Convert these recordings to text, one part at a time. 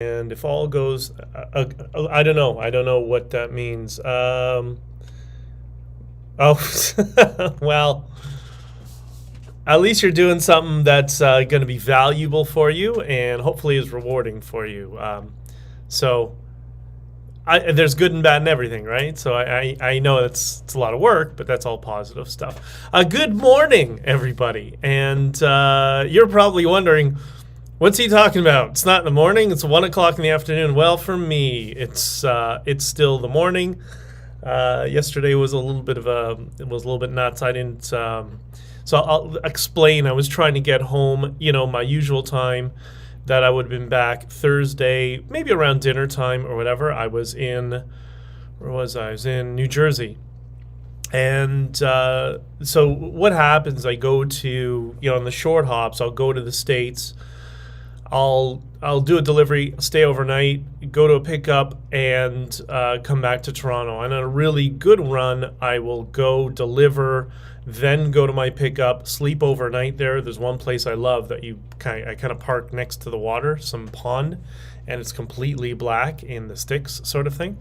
And if all goes, I don't know. I don't know what that means. Well, at least you're doing something that's going to be valuable for you and hopefully is rewarding for you. So there's good and bad in everything, right? So I know it's a lot of work, but that's all positive stuff. Good morning, everybody. And you're probably wondering, what's he talking about? It's not in the morning. It's 1 o'clock in the afternoon. Well, for me, it's still the morning. Yesterday was a little bit nuts. I didn't. So I'll explain. I was trying to get home, my usual time that I would have been back Thursday, maybe around dinner time or whatever. I was in, where was I? I was in New Jersey. And so what happens, I go to, on the short hops, I'll go to the States. I'll do a delivery, stay overnight, go to a pickup, and come back to Toronto. And on a really good run, I will go deliver, then go to my pickup, sleep overnight there. There's one place I love that I kind of park next to the water, some pond, and it's completely black in the sticks sort of thing.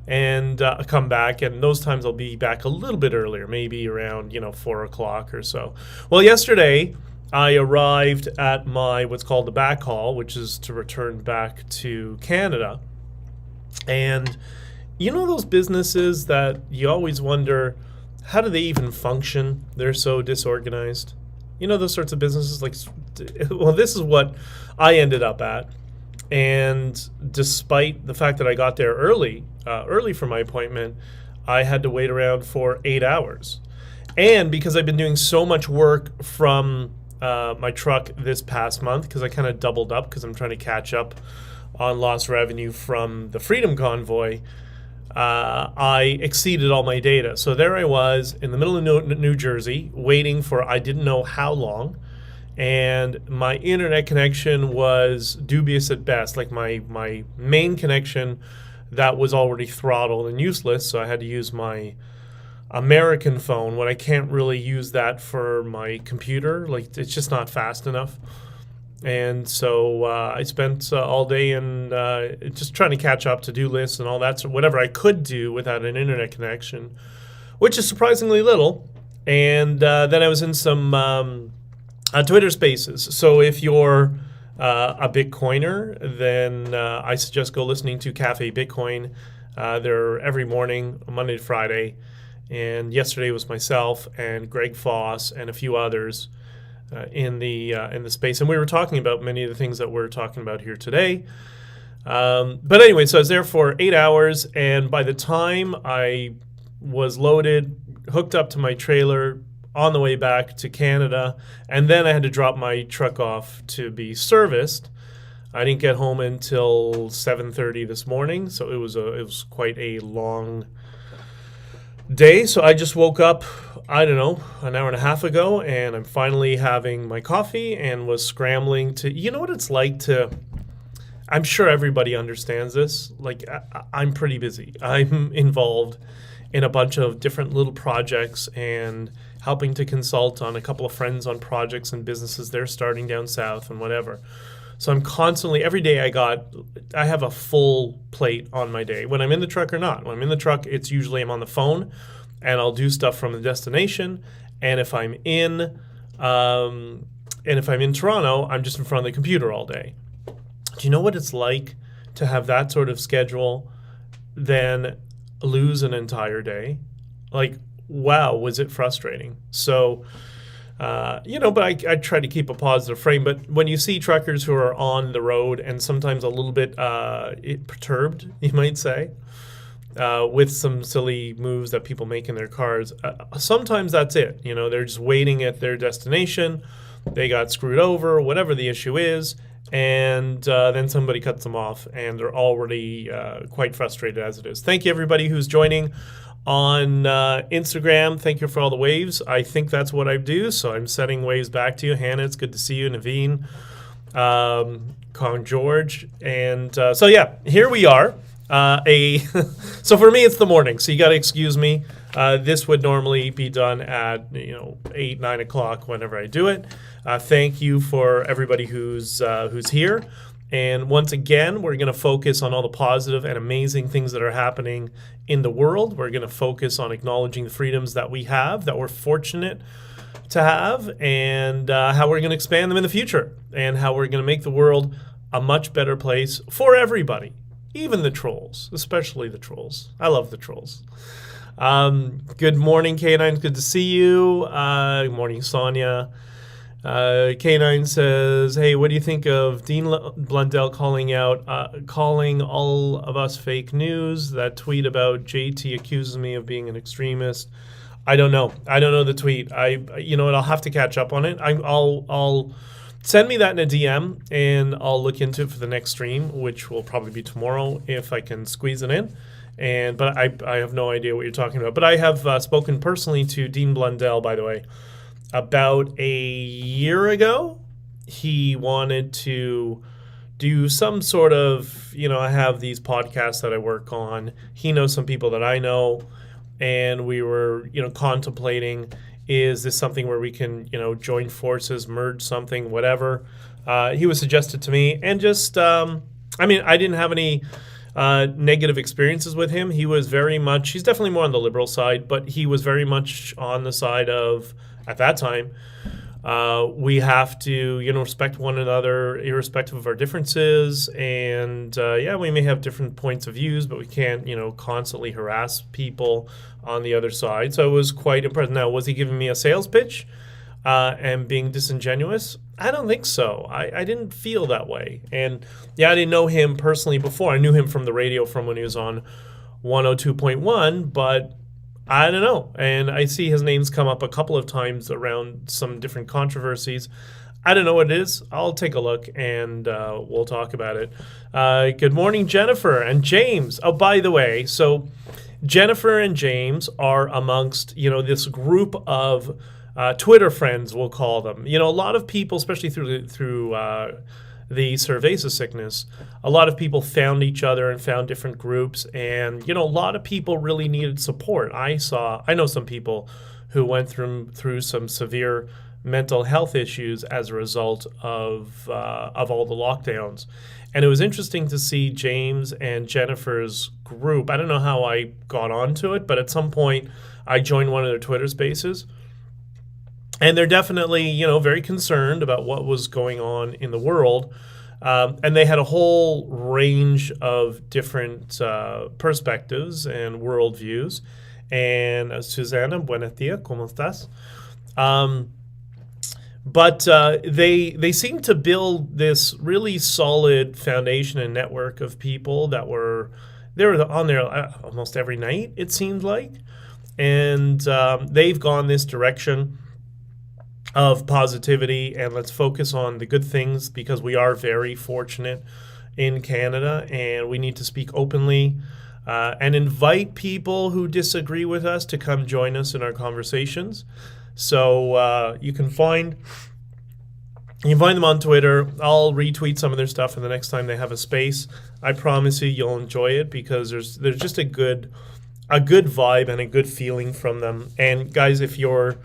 And come back, and those times I'll be back a little bit earlier, maybe around 4 o'clock or so. Well, yesterday I arrived at my what's called the backhaul, which is to return back to Canada. And those businesses that you always wonder, how do they even function? They're so disorganized. Those sorts of businesses, well, this is what I ended up at. And despite the fact that I got there early for my appointment, I had to wait around for 8 hours. And because I've been doing so much work from my truck this past month, because I kind of doubled up because I'm trying to catch up on lost revenue from the Freedom Convoy, I exceeded all my data. So there I was in the middle of New Jersey waiting for I didn't know how long, and my internet connection was dubious at best. Like my main connection, that was already throttled and useless, so I had to use my American phone when I can't really use that for my computer. It's just not fast enough. And so I spent all day in just trying to catch up, to-do lists and all that, so whatever I could do without an internet connection, which is surprisingly little. And then I was in some Twitter spaces. So if you're a Bitcoiner, then I suggest go listening to Cafe Bitcoin. They're every morning, Monday to Friday. And yesterday was myself and Greg Foss and a few others in the space, and we were talking about many of the things that we're talking about here today. But anyway, so I was there for 8 hours, and by the time I was loaded, hooked up to my trailer, on the way back to Canada, and then I had to drop my truck off to be serviced, I didn't get home until 7:30 this morning. So it was quite a long day. So I just woke up, I don't know, an hour and a half ago, and I'm finally having my coffee and was scrambling to, what it's like to, I'm sure everybody understands this. I'm pretty busy. I'm involved in a bunch of different little projects and helping to consult on a couple of friends on projects and businesses they're starting down south and whatever. So I'm constantly, every day I have a full plate on my day, when I'm in the truck or not. When I'm in the truck, it's usually I'm on the phone and I'll do stuff from the destination. And if I'm in Toronto, I'm just in front of the computer all day. Do you know what it's like to have that sort of schedule, then lose an entire day? Wow, was it frustrating. So but I try to keep a positive frame. But when you see truckers who are on the road and sometimes a little bit perturbed, you might say, with some silly moves that people make in their cars, sometimes that's it. They're just waiting at their destination. They got screwed over, whatever the issue is, and then somebody cuts them off, and they're already quite frustrated as it is. Thank you, everybody who's joining on Instagram. Thank you for all the waves. I think that's what I do, so I'm sending waves back to you. Hannah, it's good to see you. Naveen, Con George, and so yeah, here we are. So for me, it's the morning, so you got to excuse me. This would normally be done at 8, 9 o'clock whenever I do it. Thank you for everybody who's here. And once again, we're going to focus on all the positive and amazing things that are happening in the world. We're going to focus on acknowledging the freedoms that we have, that we're fortunate to have, and how we're going to expand them in the future, and how we're going to make the world a much better place for everybody, even the trolls, especially the trolls. I love the trolls. Good morning, K9. Good to see you. Good morning, Sonia. K9 says, hey, what do you think of Dean Blundell calling all of us fake news? That tweet about JT accuses me of being an extremist. I don't know the tweet. You know what? I'll have to catch up on it. I'll send me that in a DM, and I'll look into it for the next stream, which will probably be tomorrow if I can squeeze it in. But I have no idea what you're talking about. But I have spoken personally to Dean Blundell, by the way, about a year ago. He wanted to do some sort of, I have these podcasts that I work on. He knows some people that I know, and we were, contemplating, is this something where we can, join forces, merge something, whatever. He was suggested to me, and just, I didn't have any negative experiences with him. He was he's definitely more on the liberal side, but he was very much on the side of, at that time, we have to, respect one another irrespective of our differences. And we may have different points of views, but we can't, constantly harass people on the other side. So I was quite impressed. Now, was he giving me a sales pitch and being disingenuous? I don't think so. I didn't feel that way. And I didn't know him personally before. I knew him from the radio from when he was on 102.1, but I don't know. And I see his name's come up a couple of times around some different controversies. I don't know what it is. I'll take a look, and we'll talk about it. Good morning, Jennifer and James. Oh, by the way, so Jennifer and James are amongst, this group of Twitter friends, we'll call them. A lot of people, especially through the cerveza sickness, a lot of people found each other and found different groups, and a lot of people really needed support. I know some people who went through some severe mental health issues as a result of all the lockdowns. And it was interesting to see James and Jennifer's group. I don't know how I got onto it, but at some point I joined one of their Twitter spaces. And they're definitely, very concerned about what was going on in the world. And they had a whole range of different perspectives and worldviews. And Susana, buenos días, ¿cómo estás? But they seemed to build this really solid foundation and network of people that were on there almost every night, it seemed like. And they've gone this direction of positivity, and let's focus on the good things, because we are very fortunate in Canada, and we need to speak openly and invite people who disagree with us to come join us in our conversations. So you can find them on Twitter. I'll retweet some of their stuff, and the next time they have a space, I promise you'll enjoy it, because there's just a good vibe and a good feeling from them. And guys, if you're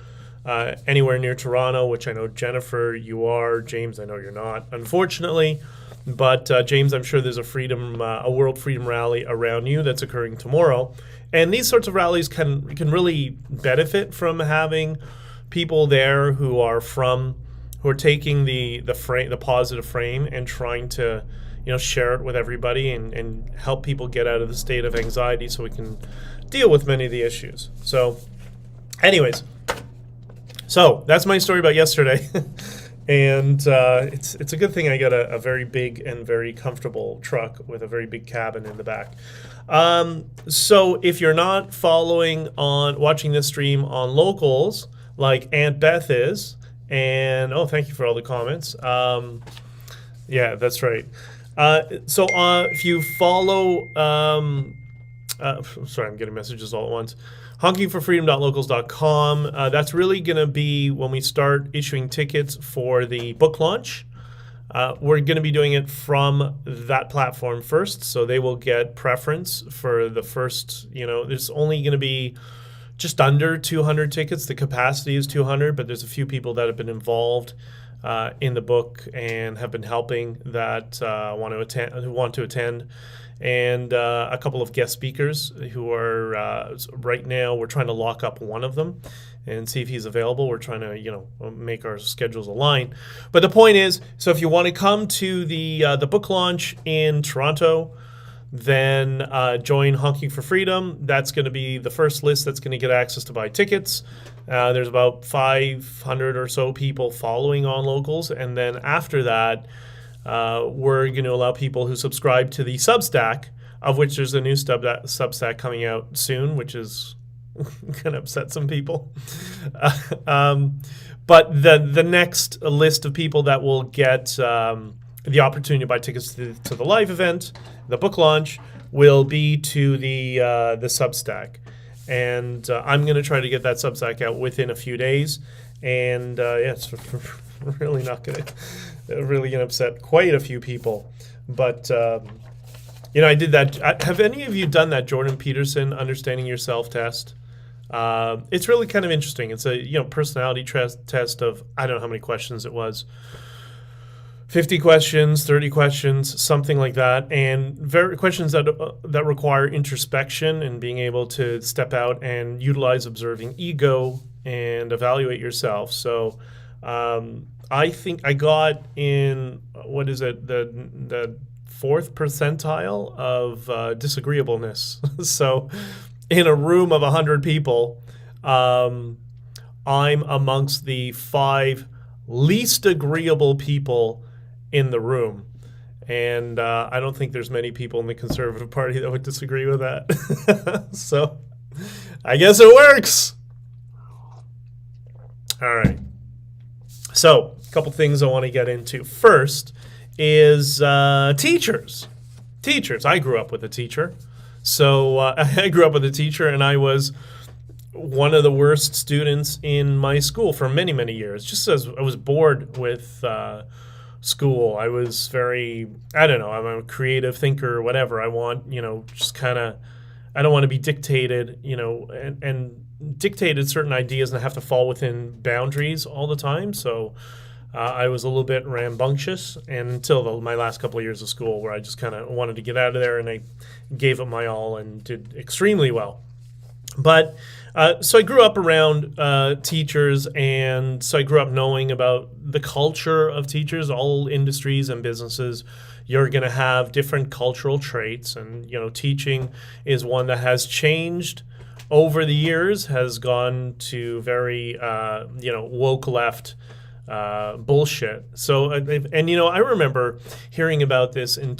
anywhere near Toronto, which I know, Jennifer, you are. James, I know you're not, unfortunately. But James, I'm sure there's a World Freedom Rally around you that's occurring tomorrow. And these sorts of rallies can really benefit from having people there who are taking the positive frame and trying to share it with everybody and help people get out of the state of anxiety so we can deal with many of the issues. So anyways, so that's my story about yesterday. And it's a good thing I got a very big and very comfortable truck with a very big cabin in the back. So if you're not watching this stream on locals like Aunt Beth is, and thank you for all the comments. Yeah, that's right. So if you follow, sorry, I'm getting messages all at once. HonkingForFreedom.locals.com. That's really going to be when we start issuing tickets for the book launch. We're going to be doing it from that platform first, so they will get preference for the first, there's only going to be just under 200 tickets. The capacity is 200, but there's a few people that have been involved in the book and have been helping that who want to attend, and a couple of guest speakers who are right now we're trying to lock up one of them and see if he's available. We're trying to make our schedules align. But the point is, so if you want to come to the book launch in Toronto, then join Honking for Freedom. That's going to be the first list that's going to get access to buy tickets. There's about 500 or so people following On Locals, and then after that, we're going to allow people who subscribe to the Substack, of which there's a new Substack coming out soon, which is going to upset some people. But the next list of people that will get the opportunity to buy tickets to the live event, the book launch, will be to the Substack. And I'm going to try to get that Substack out within a few days. And it's really going to upset quite a few people. But I did that. Have any of you done that Jordan Peterson Understanding Yourself test? It's really kind of interesting. It's a personality test of, I don't know how many questions it was, 50 questions, 30 questions, something like that, and questions that require introspection and being able to step out and utilize observing ego and evaluate yourself. So I think I got in, the 4th percentile of disagreeableness. So in a room of 100 people, I'm amongst the 5 least agreeable people in the room. And I don't think there's many people in the Conservative Party that would disagree with that. So I guess it works. All right. So a couple things I want to get into. First is teachers. Teachers. I grew up with a teacher. So I grew up with a teacher, and I was one of the worst students in my school for many, many years. Just as I was bored with school. I was very, I'm a creative thinker or whatever. I want, just kind of, I don't want to be dictated, and dictated certain ideas and have to fall within boundaries all the time. So I was a little bit rambunctious, and until my last couple of years of school, where I just kind of wanted to get out of there, and I gave it my all and did extremely well. But so I grew up around teachers, and so I grew up knowing about the culture of teachers. All industries and businesses, you're going to have different cultural traits, and teaching is one that has changed over the years, has gone to very woke left bullshit. So I remember hearing about this in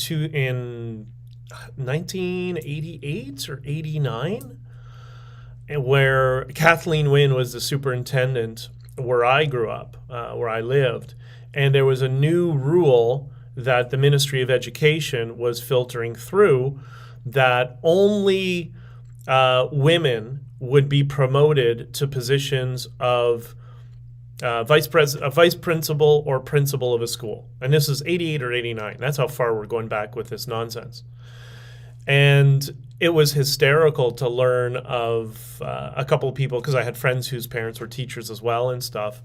1988 or 89. Where Kathleen Wynne was the superintendent where I grew up, where I lived. And there was a new rule that the Ministry of Education was filtering through, that only women would be promoted to positions of vice principal or principal of a school. And this is 88 or 89. That's how far we're going back with this nonsense. And it was hysterical to learn of a couple of people, because I had friends whose parents were teachers as well and stuff,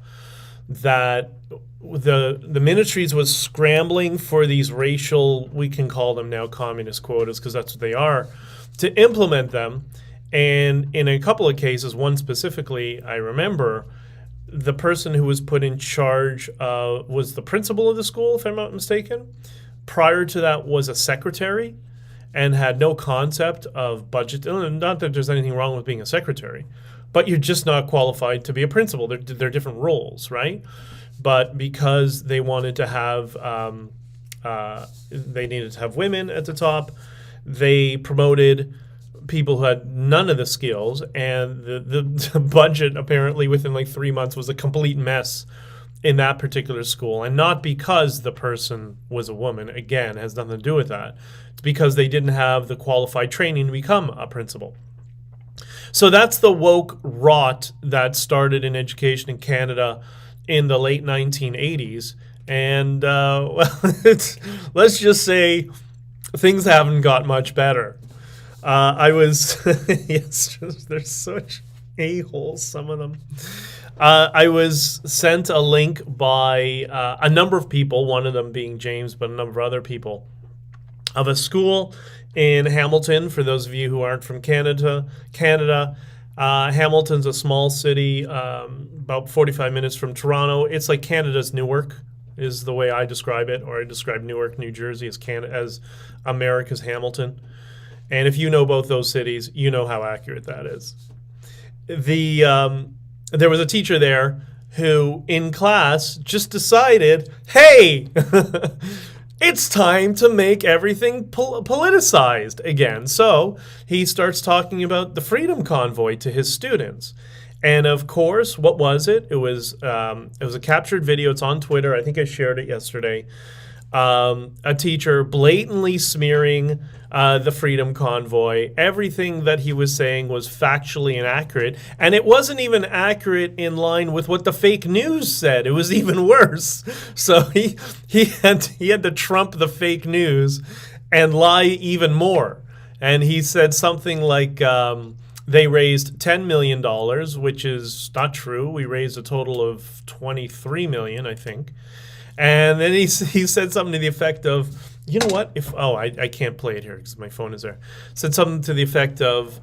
that the ministries was scrambling for these racial, we can call them now communist quotas because that's what they are, to implement them. And in a couple of cases, one specifically, I remember, the person who was put in charge was the principal of the school, if I'm not mistaken. Prior to that was a secretary, and had no concept of budget. Not that there's anything wrong with being a secretary, but you're just not qualified to be a principal. They're different roles, right? But because they wanted to have, they needed to have women at the top, they promoted people who had none of the skills, and the budget apparently within like 3 months was a complete mess in that particular school. And not because the person was a woman, again, has nothing to do with that. It's because they didn't have the qualified training to become a principal. So that's the woke rot that started in education in Canada in the late 1980s. And let's just say things haven't got much better. Yes, they're such a-holes, some of them. I was sent a link by a number of people, one of them being James, but a number of other people, of a school in Hamilton. For those of you who aren't from Canada, Hamilton's a small city, about 45 minutes from Toronto. It's like Canada's Newark, is the way I describe it, or I describe Newark, New Jersey as America's Hamilton. And if you know both those cities, you know how accurate that is. There was a teacher there who, in class, just decided, hey, it's time to make everything politicized again. So he starts talking about the Freedom Convoy to his students. And of course, what was it? It was a captured video. It's on Twitter. I think I shared it yesterday. A teacher blatantly smearing the Freedom Convoy. Everything that he was saying was factually inaccurate, and it wasn't even accurate in line with what the fake news said. It was even worse. So he had to trump the fake news and lie even more. And he said something like they raised $10 million, which is not true. We raised a total of $23 million, I think. And then he said something to the effect of, you know what? I can't play it here because my phone is there. Said something to the effect of,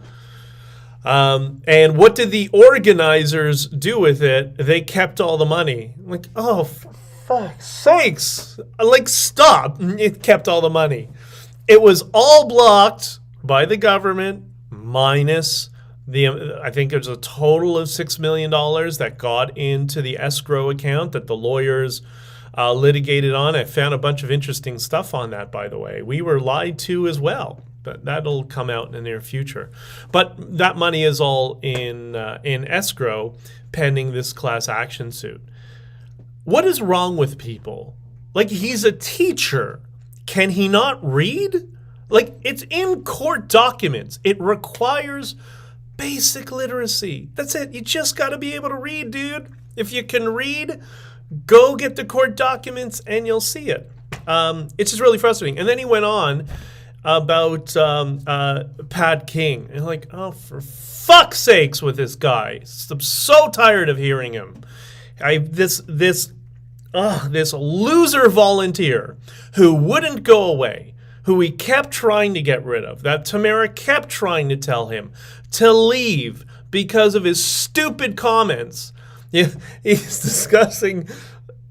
and what did the organizers do with it? They kept all the money. I'm like, oh, for fuck's sakes. Like, stop. It kept all the money. It was all blocked by the government minus I think there's a total of $6 million that got into the escrow account that the lawyers litigated on. I found a bunch of interesting stuff on that, by the way. We were lied to as well, but that'll come out in the near future. But that money is all in escrow pending this class action suit. What is wrong with people? Like, he's a teacher. Can he not read? Like, it's in court documents. It requires basic literacy. That's it. You just got to be able to read, dude. If you can read, go get the court documents and you'll see it. It's just really frustrating. And then he went on about Pat King. And like, oh, for fuck's sakes with this guy. I'm so tired of hearing him. This loser volunteer who wouldn't go away, who he kept trying to get rid of, that Tamara kept trying to tell him to leave because of his stupid comments. He's discussing.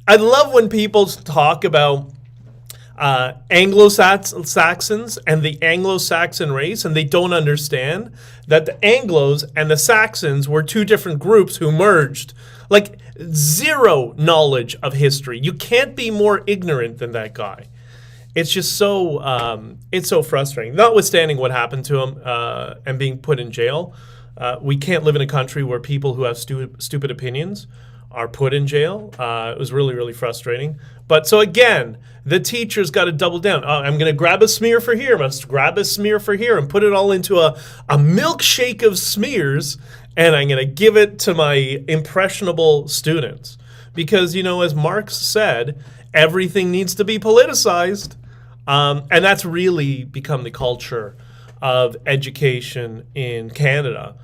I love when people talk about Anglo-Saxons and the Anglo-Saxon race, and they don't understand that the Anglos and the Saxons were two different groups who merged. Like, zero knowledge of history. You can't be more ignorant than that guy. It's just so it's so frustrating. Notwithstanding what happened to him and being put in jail, we can't live in a country where people who have stupid opinions are put in jail. It was really, really frustrating. But so again, the teacher's got to double down. I'm going to grab a smear for here. Must grab a smear for here and put it all into a milkshake of smears, and I'm going to give it to my impressionable students. Because, you know, as Marx said, everything needs to be politicized. And that's really become the culture of education in Canada.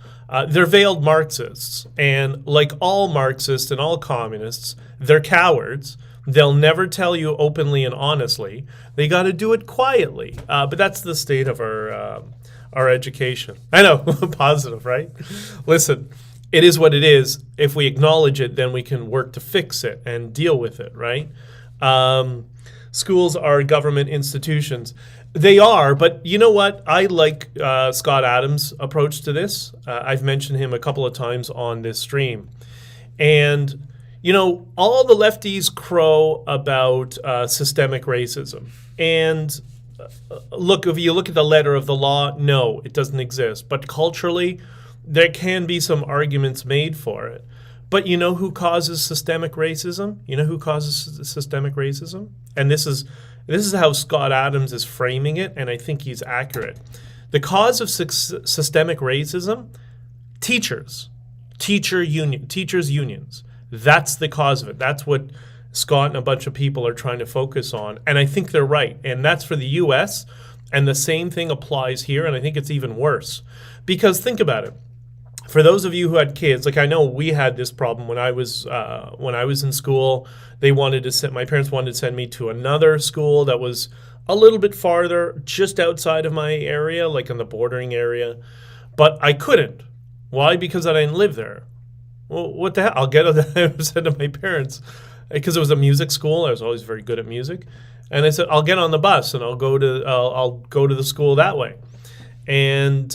They're veiled Marxists. And like all Marxists and all communists, they're cowards. They'll never tell you openly and honestly. They got to do it quietly. But that's the state of our education. I know, positive, right? Listen, it is what it is. If we acknowledge it, then we can work to fix it and deal with it, right? Schools are government institutions. They are, but you know what? I like Scott Adams' approach to this. I've mentioned him a couple of times on this stream. And, you know, all the lefties crow about systemic racism. And look, if you look at the letter of the law, no, it doesn't exist. But culturally, there can be some arguments made for it. But you know who causes systemic racism? You know who causes systemic racism? And this is how Scott Adams is framing it, and I think he's accurate. The cause of systemic racism, teachers unions. That's the cause of it. That's what Scott and a bunch of people are trying to focus on, and I think they're right. And that's for the U.S., and the same thing applies here, and I think it's even worse. Because think about it. For those of you who had kids, like I know we had this problem when I was in school. My parents wanted to send me to another school that was a little bit farther, just outside of my area, like in the bordering area. But I couldn't. Why? Because I didn't live there. Well, what the hell? I said to my parents, because it was a music school. I was always very good at music. And I said, I'll get on the bus and I'll go to the school that way. And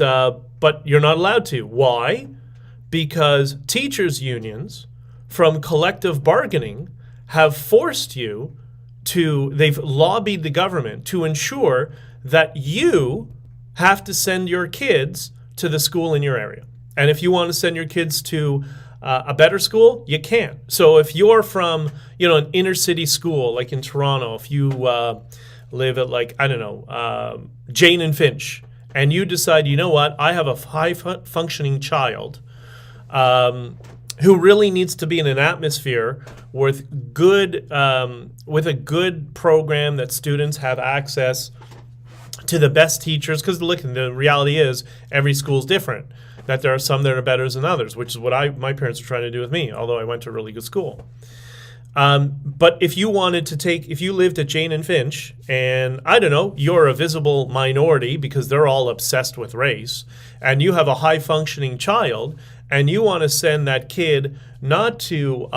but you're not allowed to. Why? Because teachers' unions, from collective bargaining, have forced you they've lobbied the government to ensure that you have to send your kids to the school in your area. And if you want to send your kids to a better school, you can. So if you're from, an inner city school, like in Toronto, if you live at Jane and Finch, and you decide, you know what, I have a high-functioning child who really needs to be in an atmosphere with a good program that students have access to the best teachers. Because look, the reality is every school's different. That there are some that are better than others, which is what my parents were trying to do with me, although I went to a really good school. But if you lived at Jane and Finch, and I don't know, you're a visible minority because they're all obsessed with race, and you have a high-functioning child, and you want to send that kid not to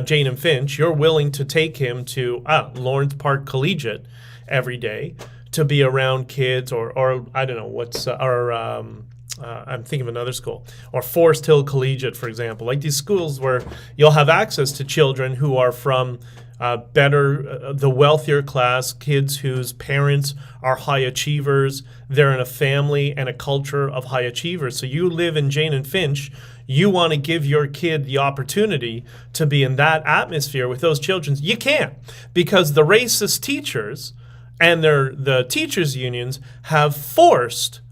Jane and Finch, you're willing to take him to Lawrence Park Collegiate every day to be around kids, or I don't know, I'm thinking of another school, or Forest Hill Collegiate, for example, like these schools where you'll have access to children who are from the wealthier class, kids whose parents are high achievers. They're in a family and a culture of high achievers. So you live in Jane and Finch, you want to give your kid the opportunity to be in that atmosphere with those children. You can't, because the racist teachers and the teachers' unions have forced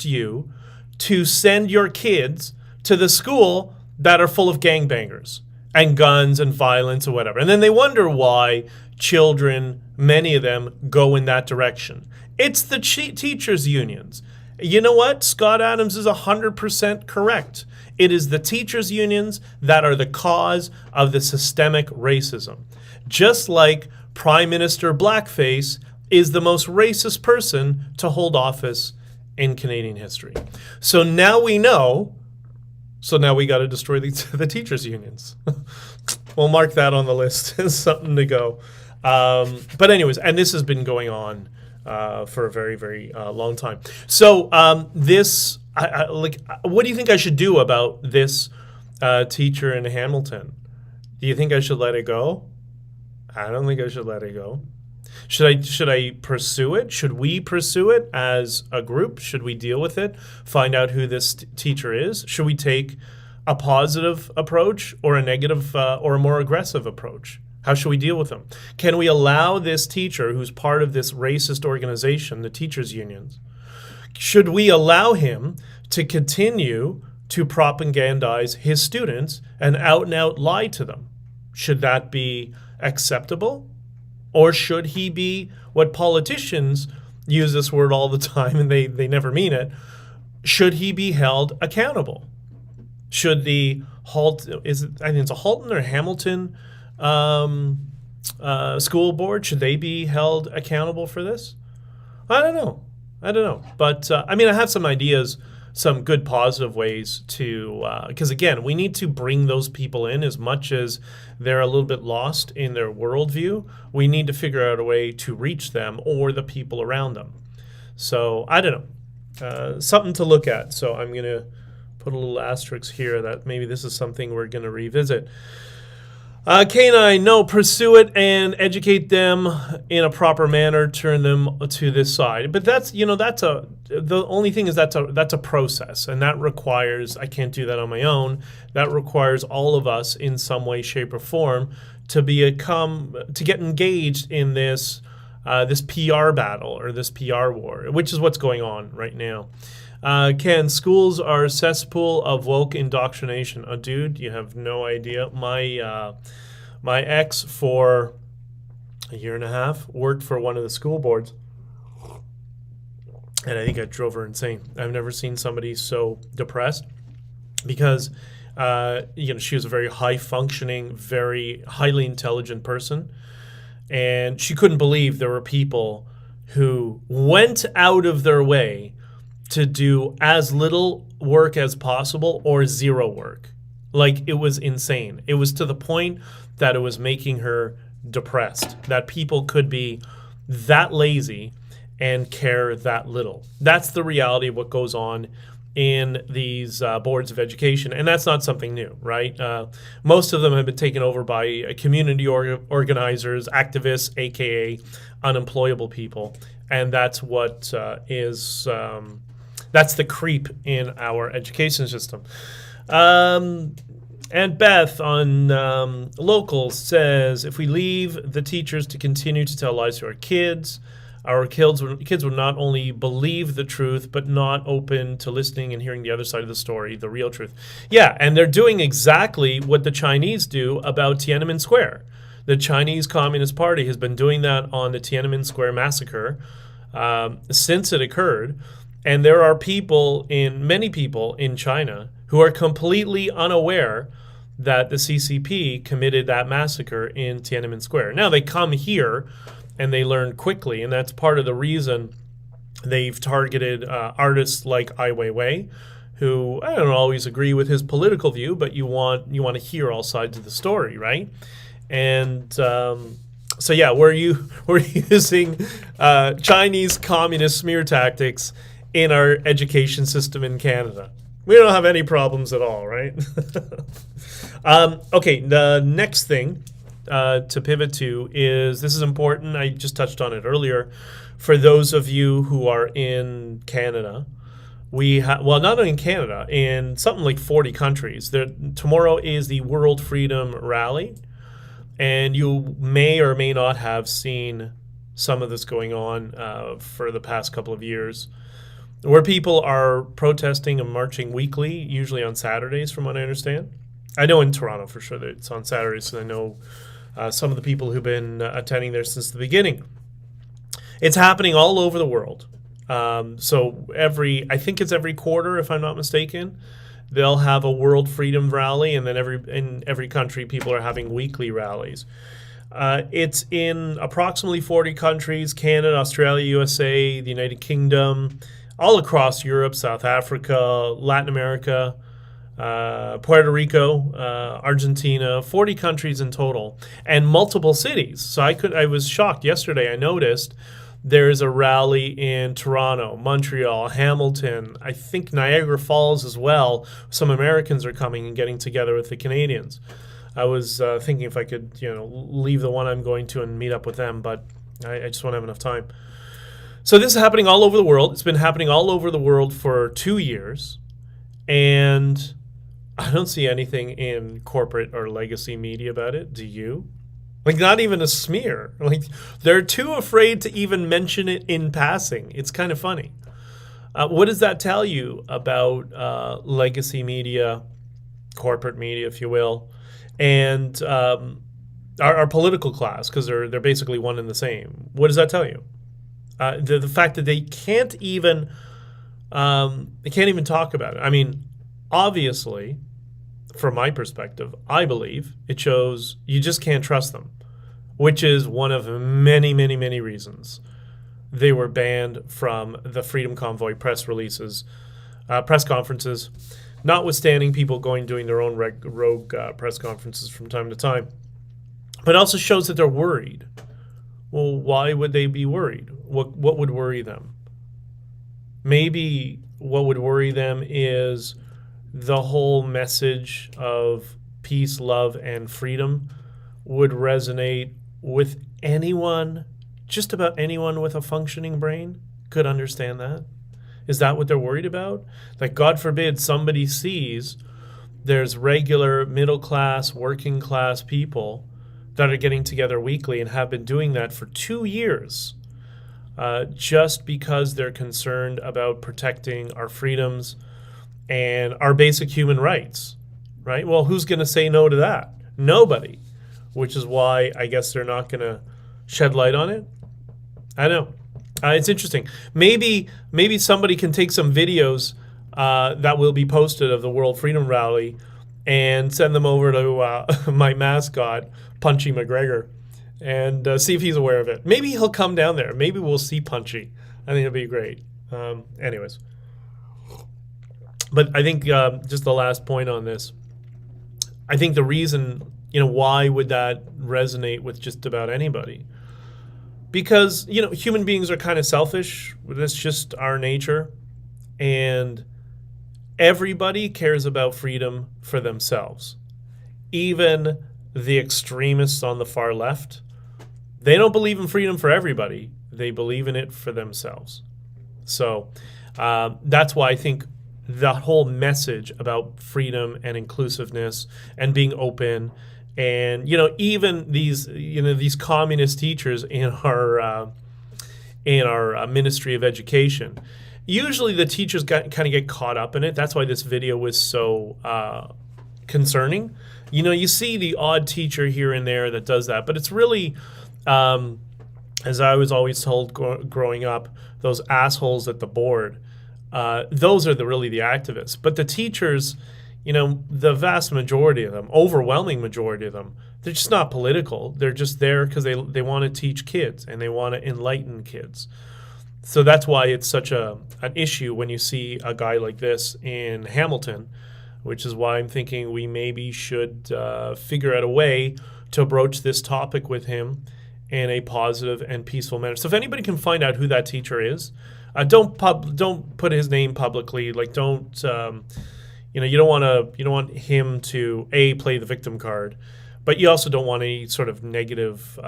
you to send your kids to the school that are full of gangbangers and guns and violence or whatever. And then they wonder why children, many of them, go in that direction. It's the teachers' unions. You know what? Scott Adams is 100% correct. It is the teachers' unions that are the cause of the systemic racism. Just like Prime Minister Blackface is the most racist person to hold office in Canadian history. So now we know. So now we got to destroy the teachers' unions. We'll mark that on the list as something to go. But anyways, and this has been going on for a very, very long time. So what do you think I should do about this teacher in Hamilton? Do you think I should let it go? I don't think I should let it go. Should I pursue it? Should we pursue it as a group? Should we deal with it? Find out who this teacher is? Should we take a positive approach or a negative or a more aggressive approach? How should we deal with them? Can we allow this teacher, who's part of this racist organization, the teachers' unions, should we allow him to continue to propagandize his students and out lie to them? Should that be acceptable? Or should he be what politicians use this word all the time and they never mean it? Should he be held accountable? Should the I think it's a Halton or Hamilton school board, should they be held accountable for this? I don't know. But I have some ideas, some good positive ways to, because again, we need to bring those people in. As much as they're a little bit lost in their worldview, we need to figure out a way to reach them or the people around them. So I don't know, something to look at. So I'm going to put a little asterisk here that maybe this is something we're going to revisit. K9, no, pursue it and educate them in a proper manner, turn them to this side. But that's the only thing is that's a process, and that requires, I can't do that on my own. That requires all of us in some way, shape, or form to get engaged in this PR battle or this PR war, which is what's going on right now. Ken, schools are a cesspool of woke indoctrination. Dude, you have no idea. My ex, for a year and a half, worked for one of the school boards, and I think I drove her insane. I've never seen somebody so depressed because she was a very high functioning, very highly intelligent person, and she couldn't believe there were people who went out of their way to do as little work as possible or zero work. Like, it was insane. It was to the point that it was making her depressed, that people could be that lazy and care that little. That's the reality of what goes on in these boards of education, and that's not something new, right? Most of them have been taken over by community organizers, activists, aka unemployable people, and that's what that's the creep in our education system. And Beth on Local says, if we leave the teachers to continue to tell lies to our kids would not only believe the truth, but not open to listening and hearing the other side of the story, the real truth. Yeah, and they're doing exactly what the Chinese do about Tiananmen Square. The Chinese Communist Party has been doing that on the Tiananmen Square massacre since it occurred. And there are many people in China who are completely unaware that the CCP committed that massacre in Tiananmen Square. Now, they come here and they learn quickly, and that's part of the reason they've targeted artists like Ai Weiwei, who I don't always agree with his political view, but you want to hear all sides of the story, right? And so yeah, we're using Chinese communist smear tactics in our education system in Canada. We don't have any problems at all, right? Okay, the next thing to pivot to is, this is important, I just touched on it earlier, for those of you who are in Canada. Well, not only in Canada, in something like 40 countries. Tomorrow is the World Freedom Rally, and you may or may not have seen some of this going on for the past couple of years, where people are protesting and marching weekly, usually on Saturdays, from what I understand. I know in Toronto for sure that it's on Saturdays, and I know some of the people who've been attending there since the beginning. It's happening all over the world. So I think it's every quarter, if I'm not mistaken, they'll have a World Freedom Rally, and then in every country, people are having weekly rallies. It's in approximately 40 countries: Canada, Australia, USA, the United Kingdom, all across Europe, South Africa, Latin America, Puerto Rico, Argentina, 40 countries in total, and multiple cities. So I was shocked yesterday. I noticed there's a rally in Toronto, Montreal, Hamilton, I think Niagara Falls as well. Some Americans are coming and getting together with the Canadians. I was thinking if I could, leave the one I'm going to and meet up with them, but I just won't have enough time. So this is happening all over the world. It's been happening all over the world for 2 years, and I don't see anything in corporate or legacy media about it. Do you? Like, not even a smear. Like, they're too afraid to even mention it in passing. It's kind of funny. What does that tell you about legacy media, corporate media, if you will, and our political class? Because they're basically one and the same. What does that tell you? The fact that they can't even talk about it. I mean, obviously, from my perspective, I believe it shows you just can't trust them, which is one of many, many, many reasons they were banned from the Freedom Convoy press releases, press conferences, notwithstanding people doing their own rogue press conferences from time to time. But it also shows that they're worried. Well, why would they be worried? What would worry them? Maybe what would worry them is the whole message of peace, love, and freedom would resonate with anyone, just about anyone with a functioning brain could understand that. Is that what they're worried about? Like, God forbid somebody sees there's regular middle class, working class people that are getting together weekly and have been doing that for 2 years, just because they're concerned about protecting our freedoms and our basic human rights, right? Well, who's going to say no to that? Nobody, which is why I guess they're not going to shed light on it. I don't know. It's interesting. Maybe somebody can take some videos that will be posted of the World Freedom Rally and send them over to my mascot, Punchy McGregor, and see if he's aware of it. Maybe he'll come down there. Maybe we'll see Punchy. I think it'll be great. Anyways. But I think just the last point on this, I think the reason, why would that resonate with just about anybody? Because, human beings are kind of selfish. That's just our nature. And everybody cares about freedom for themselves. Even the extremists on the far left, they don't believe in freedom for everybody. They believe in it for themselves. So that's why I think the whole message about freedom and inclusiveness and being open, and even these communist teachers in our Ministry of Education, usually the teachers kind of get caught up in it. That's why this video was so concerning. You see the odd teacher here and there that does that, but it's really, as I was always told growing up, those assholes at the board. Those are really the activists. But the teachers, the vast majority of them, overwhelming majority of them, they're just not political. They're just there because they want to teach kids and they want to enlighten kids. So that's why it's such an issue when you see a guy like this in Hamilton, which is why I'm thinking we maybe should figure out a way to broach this topic with him in a positive and peaceful manner. So if anybody can find out who that teacher is, don't put his name publicly. Like, don't you don't want him to play the victim card, but you also don't want any sort of negative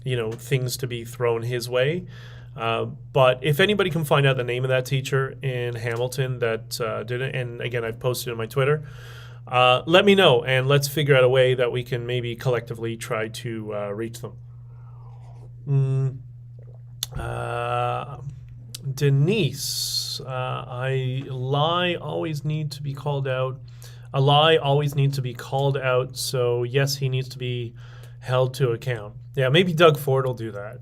things to be thrown his way. But if anybody can find out the name of that teacher in Hamilton that did it, and again I've posted it on my Twitter, let me know and let's figure out a way that we can maybe collectively try to reach them. Denise, a lie always needs to be called out. A lie always needs to be called out. So yes, he needs to be held to account. Yeah, maybe Doug Ford will do that.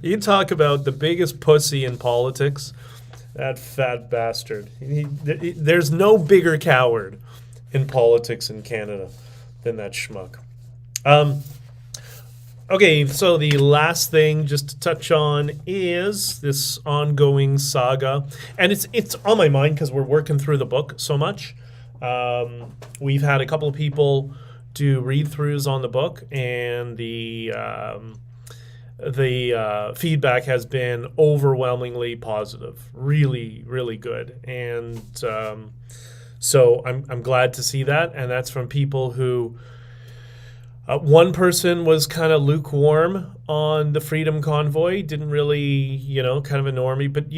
You talk about the biggest pussy in politics, that fat bastard. There's no bigger coward in politics in Canada than that schmuck. Okay, so the last thing just to touch on is this ongoing saga. And it's on my mind because we're working through the book so much. We've had a couple of people do read-throughs on the book, and the feedback has been overwhelmingly positive. Really, really good. And so I'm glad to see that. And that's from people who... one person was kind of lukewarm on the Freedom Convoy, didn't really, kind of a normie, but,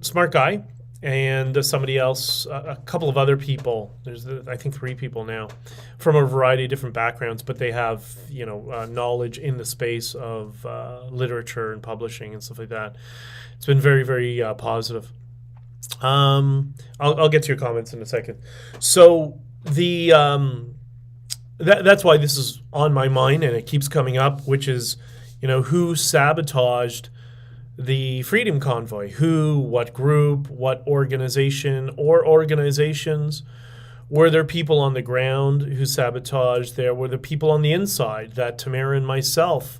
smart guy. And somebody else, a couple of other people, there's, I think, 3 people now, from a variety of different backgrounds, but they have, knowledge in the space of literature and publishing and stuff like that. It's been very, very positive. I'll get to your comments in a second. So that's why this is on my mind and it keeps coming up, which is, who sabotaged the Freedom Convoy? Who, what group, what organization or organizations? Were there people on the ground who sabotaged? Were there people on the inside that Tamara and myself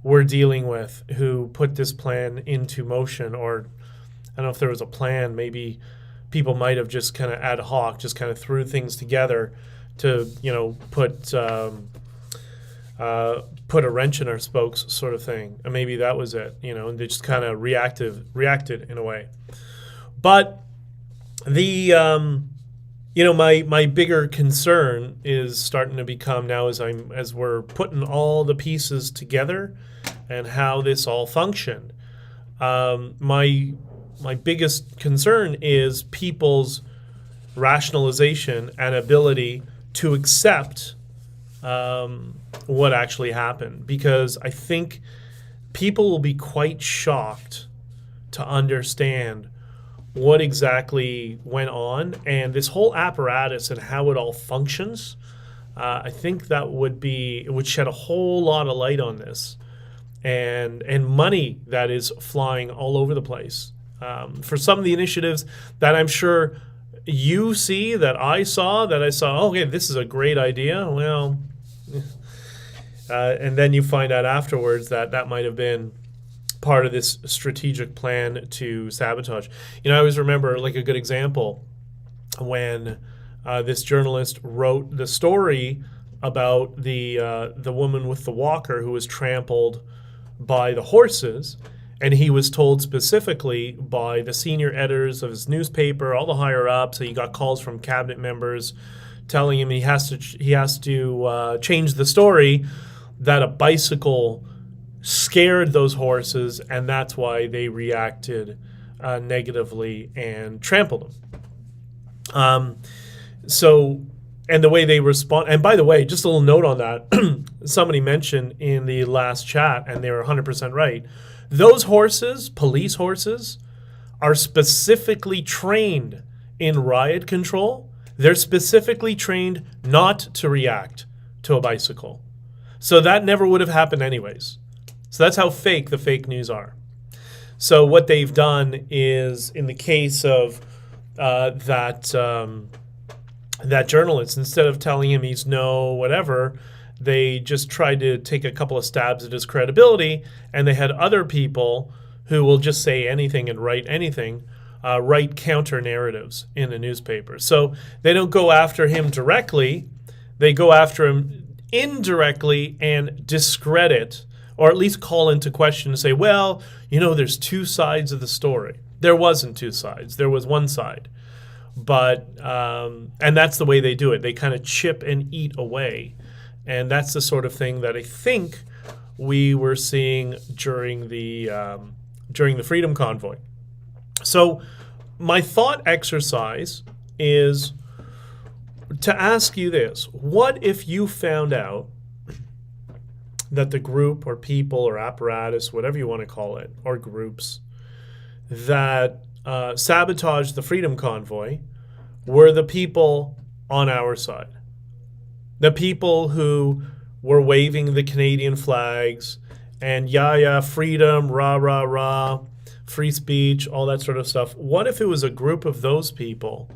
were dealing with who put this plan into motion? Or I don't know if there was a plan. Maybe people might have just kind of ad hoc, just kind of threw things together to, put a wrench in our spokes sort of thing. And maybe that was it, and they just kind of reacted in a way. But the, my bigger concern is starting to become now as we're putting all the pieces together and how this all functioned. My biggest concern is people's rationalization and ability to accept what actually happened, because I think people will be quite shocked to understand what exactly went on and this whole apparatus and how it all functions. I think it would shed a whole lot of light on this, and money that is flying all over the place for some of the initiatives that I'm sure you see, that I saw, okay, this is a great idea. Well, and then you find out afterwards that that might have been part of this strategic plan to sabotage. I always remember, like, a good example when this journalist wrote the story about the woman with the walker who was trampled by the horses, and he was told specifically by the senior editors of his newspaper, all the higher ups. So he got calls from cabinet members telling him he has to change the story, that a bicycle scared those horses, and that's why they reacted negatively and trampled them. And the way they respond, and by the way, just a little note on that, somebody mentioned in the last chat, and they were 100% right, those horses, police horses, are specifically trained in riot control. They're specifically trained not to react to a bicycle. So that never would have happened anyways. So that's how fake the fake news are. So what they've done is, in the case of that journalist, instead of telling him he's no whatever, they just tried to take a couple of stabs at his credibility, and they had other people who will just say anything and write anything, write counter narratives in the newspaper. So they don't go after him directly, they go after him indirectly and discredit, or at least call into question and say, well, there's two sides of the story. There wasn't two sides, there was one side. But, and that's the way they do it. They kind of chip and eat away. And that's the sort of thing that I think we were seeing during the Freedom Convoy. So my thought exercise is to ask you this. What if you found out that the group or people or apparatus, whatever you want to call it, or groups, that sabotaged the Freedom Convoy were the people on our side? The people who were waving the Canadian flags and freedom, rah, rah, rah, free speech, all that sort of stuff. What if it was a group of those people?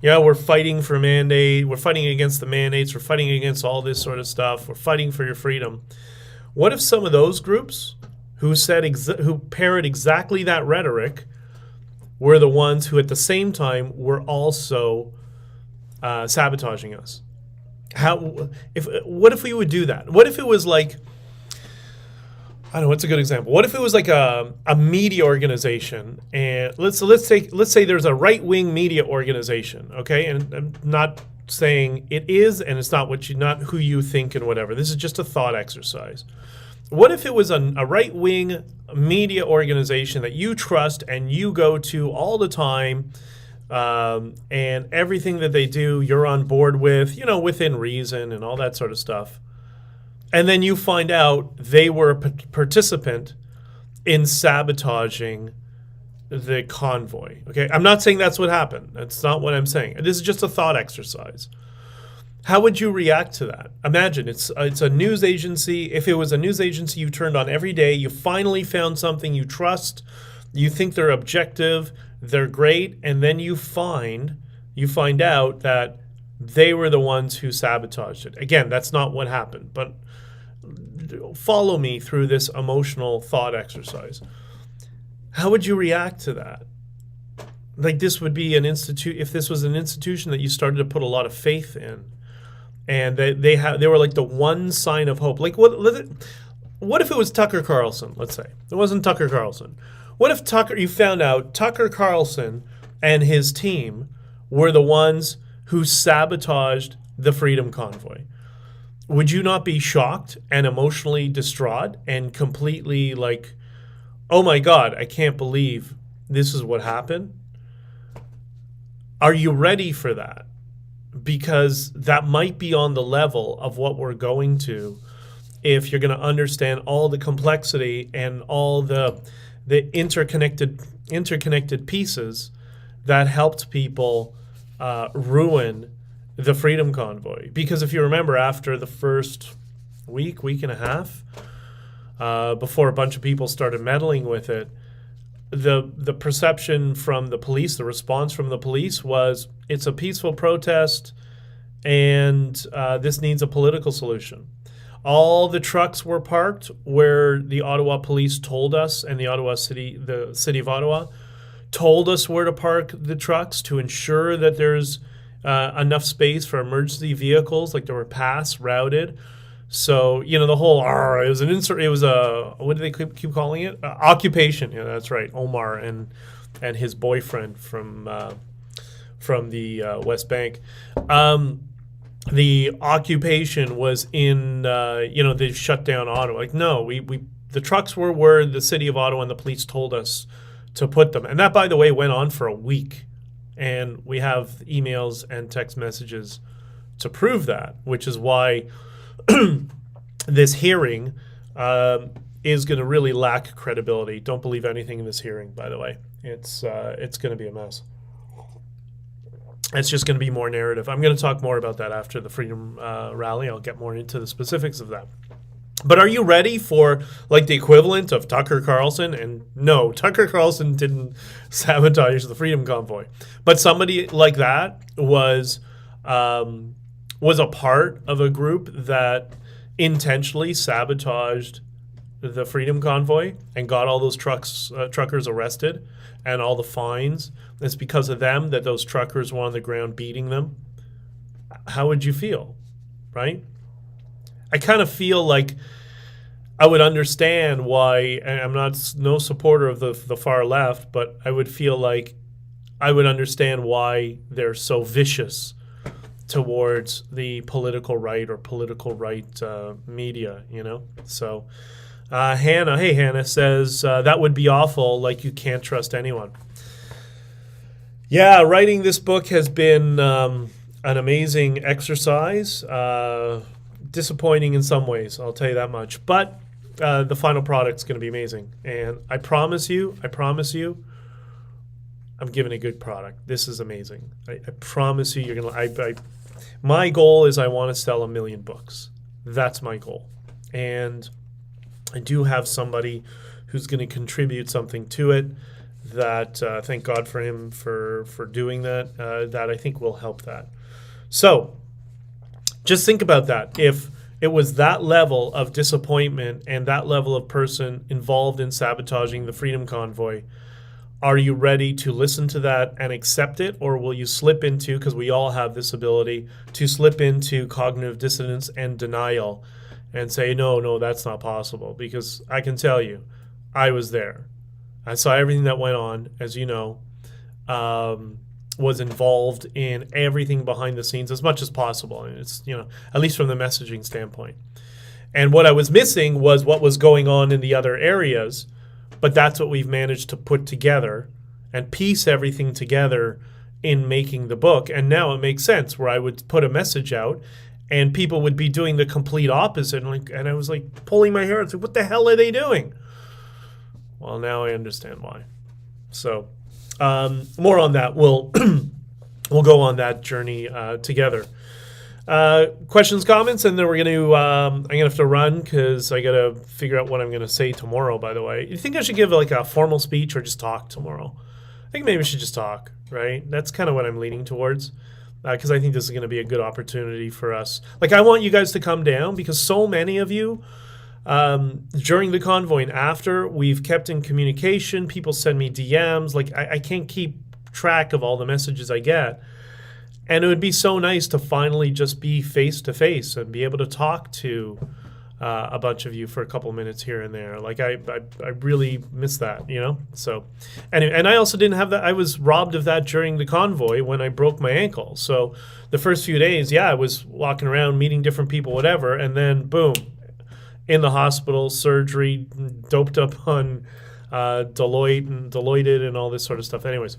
We're fighting for mandate, we're fighting against the mandates, we're fighting against all this sort of stuff, we're fighting for your freedom. What if some of those groups who parrot exactly that rhetoric were the ones who at the same time were also sabotaging us? What if we would do that? What if it was like, I don't know, what's a good example? What if it was like a media organization, and let's say there's a right-wing media organization, okay? And I'm not saying it is, and it's not who you think and whatever. This is just a thought exercise. What if it was a right-wing media organization that you trust and you go to all the time, and everything that they do you're on board with, within reason and all that sort of stuff, and then you find out they were a participant in sabotaging the convoy? Okay, I'm not saying that's what happened. That's not what I'm saying. This is just a thought exercise. How would you react to that? Imagine it's a news agency. If it was a news agency you turned on every day, you finally found something you trust, you think they're objective, they're great, and then you find out that they were the ones who sabotaged it. Again, that's not what happened, but follow me through this emotional thought exercise. How would you react to that? Like, this would be if this was an institution that you started to put a lot of faith in, and they were like the one sign of hope. Like, what if it was Tucker Carlson? Let's say it wasn't Tucker Carlson. What if you found out Tucker Carlson and his team were the ones who sabotaged the Freedom Convoy? Would you not be shocked and emotionally distraught and completely like, oh my God, I can't believe this is what happened? Are you ready for that? Because that might be on the level of what we're going to, if you're going to understand all the complexity and all the interconnected pieces that helped people ruin the Freedom Convoy. Because if you remember, after the first week and a half, before a bunch of people started meddling with it, the perception from the police, the response from the police was it's a peaceful protest, and this needs a political solution. All the trucks were parked where the Ottawa police told us, and the city of Ottawa told us where to park the trucks to ensure that there's enough space for emergency vehicles, like there were paths routed. So, the whole it was an insert. It was a, what do they keep calling it? Occupation. Yeah, that's right. Omar and his boyfriend from the West Bank. The occupation was in, they shut down Ottawa. Like, no, the trucks were where the city of Ottawa and the police told us to put them. And that, by the way, went on for a week. And we have emails and text messages to prove that, which is why this hearing is going to really lack credibility. Don't believe anything in this hearing, by the way. It's going to be a mess. It's just going to be more narrative. I'm going to talk more about that after the Freedom Rally. I'll get more into the specifics of that. But are you ready for the equivalent of Tucker Carlson? And no, Tucker Carlson didn't sabotage the Freedom Convoy. But somebody like that was a part of a group that intentionally sabotaged the Freedom Convoy and got all those truckers arrested and all the fines. It's because of them that those truckers were on the ground beating them. How would you feel, right? I kind of feel like I would understand why, and I'm no supporter of the far left, but I would feel like I would understand why they're so vicious towards the political right or political right media, So Hannah says, that would be awful, like you can't trust anyone. Yeah, writing this book has been an amazing exercise. Disappointing in some ways, I'll tell you that much. But the final product's going to be amazing. And I promise you, I'm giving a good product. This is amazing. I promise you, you're going to... My goal is I want to sell 1 million books. That's my goal. And I do have somebody who's going to contribute something to it that, thank God for him for doing that, that I think will help that. So just think about that. If it was that level of disappointment and that level of person involved in sabotaging the Freedom Convoy, are you ready to listen to that and accept it? Or will you slip into, because we all have this ability, to slip into cognitive dissonance and denial and say, no, that's not possible? Because I can tell you, I was there. I saw everything that went on, as you know, was involved in everything behind the scenes as much as possible. And it's, at least from the messaging standpoint. And what I was missing was what was going on in the other areas. But that's what we've managed to put together and piece everything together in making the book. And now it makes sense, where I would put a message out and people would be doing the complete opposite. And I was pulling my hair. It's what the hell are they doing? Well, now I understand why. So more on that. We'll go on that journey together. Questions, comments, and then we're I'm gonna have to run because I gotta figure out what I'm gonna say tomorrow. By the way, you think I should give a formal speech or just talk tomorrow? I think maybe we should just talk, right? That's kind of what I'm leaning towards, because I think this is gonna be a good opportunity for us. I want you guys to come down, because so many of you during the convoy and after, we've kept in communication. People send me DMs. I can't keep track of all the messages I get. And it would be so nice to finally just be face-to-face and be able to talk to a bunch of you for a couple minutes here and there. I really miss that, So, and I also didn't have that. I was robbed of that during the convoy when I broke my ankle. So the first few days, I was walking around, meeting different people, whatever, and then boom, in the hospital, surgery, doped up on Deloitte and all this sort of stuff. Anyways.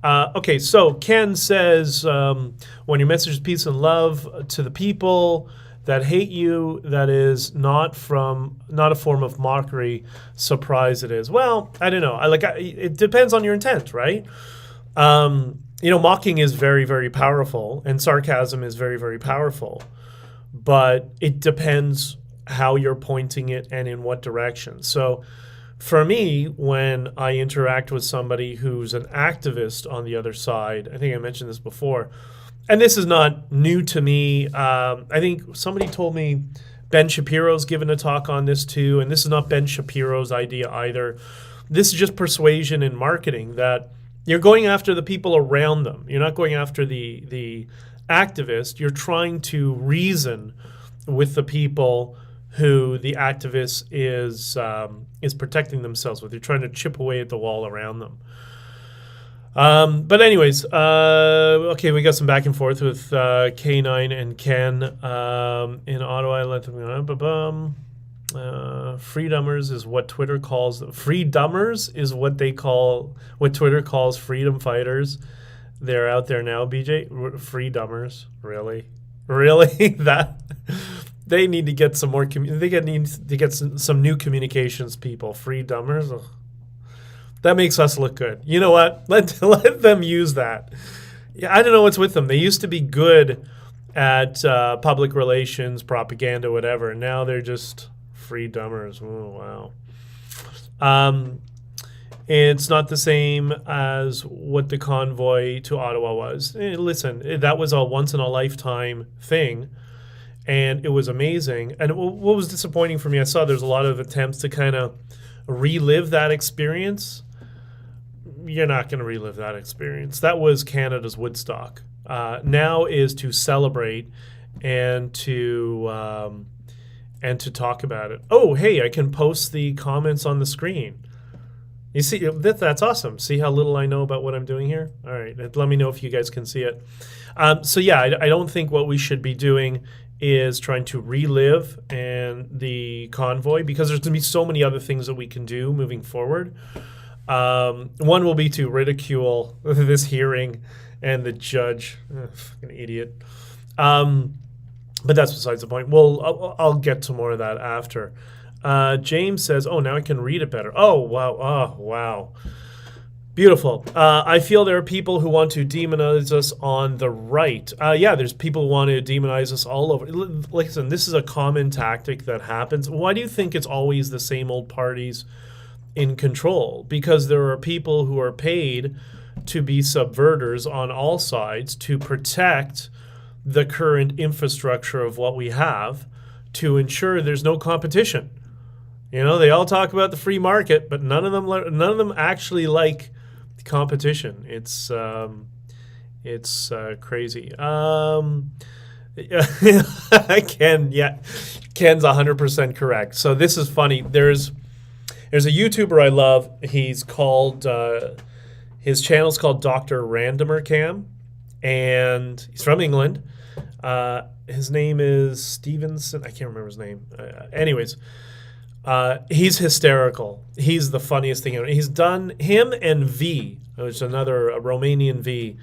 Okay, so Ken says, when your message is peace and love to the people that hate you, that is not a form of mockery. Surprise it is. Well, I don't know. It depends on your intent, right? Mocking is very, very powerful, and sarcasm is very, very powerful. But it depends how you're pointing it and in what direction. So for me, when I interact with somebody who's an activist on the other side, I think I mentioned this before, and this is not new to me. I think somebody told me Ben Shapiro's given a talk on this too, and this is not Ben Shapiro's idea either. This is just persuasion and marketing, that you're going after the people around them. You're not going after the activist. You're trying to reason with the people who the activist is protecting themselves with. You're trying to chip away at the wall around them. But anyways, okay, we got some back and forth with K9 and Ken in Ottawa. I let them freedomers is what Twitter calls freedomers is what Twitter calls freedom fighters. They're out there now, BJ. Freedomers, really that. They need to get some more. They need to get some new communications people. Free dumbers. Ugh. That makes us look good. You know what? Let them use that. Yeah, I don't know what's with them. They used to be good at public relations, propaganda, whatever. And now they're just free dumbers. Oh, wow. It's not the same as what the convoy to Ottawa was. Listen, that was a once in a lifetime thing. And it was amazing. And what was disappointing for me, I saw there's a lot of attempts to kind of relive that experience. You're not going to relive that experience. That was Canada's Woodstock. Now is to celebrate and to talk about it. Oh, hey, I can post the comments on the screen. You see, that's awesome. See how little I know about what I'm doing here? All right, let me know if you guys can see it. So yeah, I don't think what we should be doing is trying to relive the convoy, because there's going to be so many other things that we can do moving forward. One will be to ridicule this hearing and the judge. Fucking idiot. But that's besides the point. I'll get to more of that after. James says, oh, now I can read it better. Oh, wow. Oh, wow. Beautiful. I feel there are people who want to demonize us on the right. Yeah, there's people who want to demonize us all over. Listen, this is a common tactic that happens. Why do you think it's always the same old parties in control? Because there are people who are paid to be subverters on all sides to protect the current infrastructure of what we have, to ensure there's no competition. You know, they all talk about the free market, but none of them actually like competition. It's crazy. Ken's 100% correct. So this is funny. There's a YouTuber I love. He's called his channel's called Dr. Randomer Cam, and he's from England. His name is Stevenson. I can't remember his name. Anyways. He's hysterical. He's the funniest thing ever. He's done him and V, which is a Romanian V.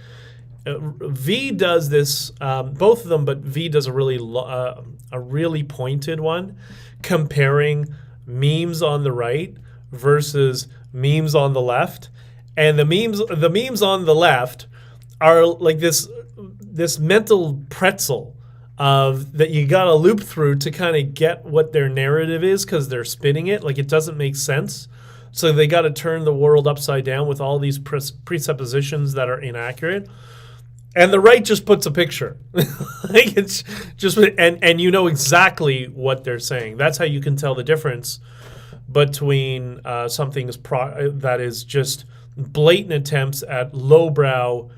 V does this, both of them, but V does a really pointed one, comparing memes on the right versus memes on the left, and the memes on the left are like this mental pretzel that you got to loop through to kind of get what their narrative is, because they're spinning it. Like, it doesn't make sense. So they got to turn the world upside down with all these presuppositions that are inaccurate. And the right just puts a picture. Like, it's just, and you know exactly what they're saying. That's how you can tell the difference between something that is just blatant attempts at lowbrow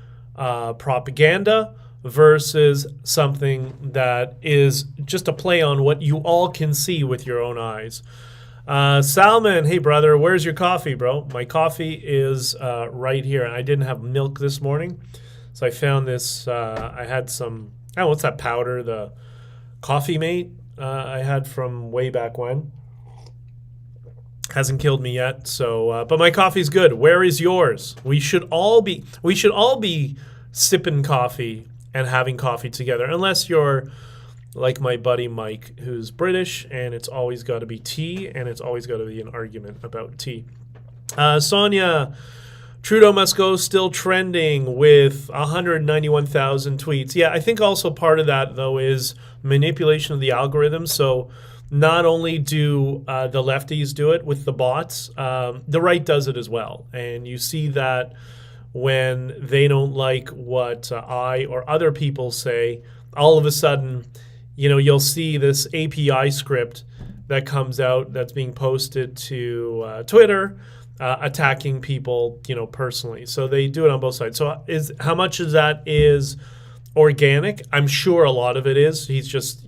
propaganda versus something that is just a play on what you all can see with your own eyes. Salman, hey brother, where's your coffee, bro? My coffee is right here. I didn't have milk this morning, so I found this. I had some, what's that powder? The Coffee Mate I had from way back when. Hasn't killed me yet, so but my coffee's good. Where is yours? We should all be sipping coffee and having coffee together, unless you're like my buddy Mike, who's British, and it's always got to be tea, and it's always got to be an argument about tea. Sonia, Trudeau must go, still trending with 191,000 tweets. Yeah, I think also part of that, though, is manipulation of the algorithm. So not only do the lefties do it with the bots, the right does it as well. And you see that when they don't like what I or other people say, all of a sudden, you'll see this API script that comes out that's being posted to Twitter, attacking people, personally. So they do it on both sides. So how much of that is organic? I'm sure a lot of it is. He's just,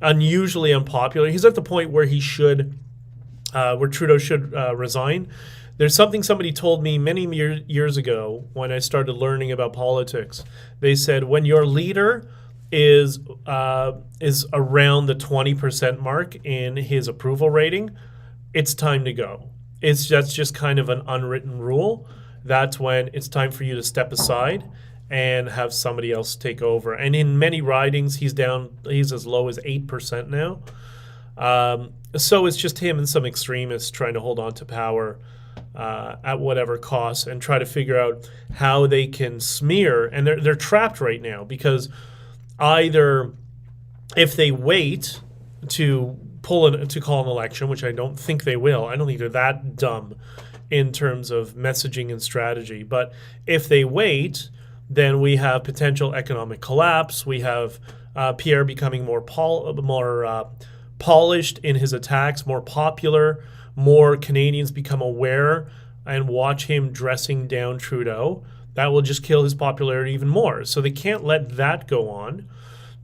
unusually unpopular. He's at the point where where Trudeau should resign. There's something somebody told me many years ago when I started learning about politics. They said when your leader is around the 20% mark in his approval rating, it's time to go. That's just kind of an unwritten rule. That's when it's time for you to step aside and have somebody else take over. And in many ridings, he's as low as 8% now. So it's just him and some extremists trying to hold on to power at whatever cost and try to figure out how they can smear. And they're trapped right now because either if they wait to call an election, which I don't think they will, I don't think they're that dumb in terms of messaging and strategy. But if they wait, then we have potential economic collapse. We have Pierre becoming more polished in his attacks, more popular, more Canadians become aware and watch him dressing down Trudeau. That will just kill his popularity even more. So they can't let that go on.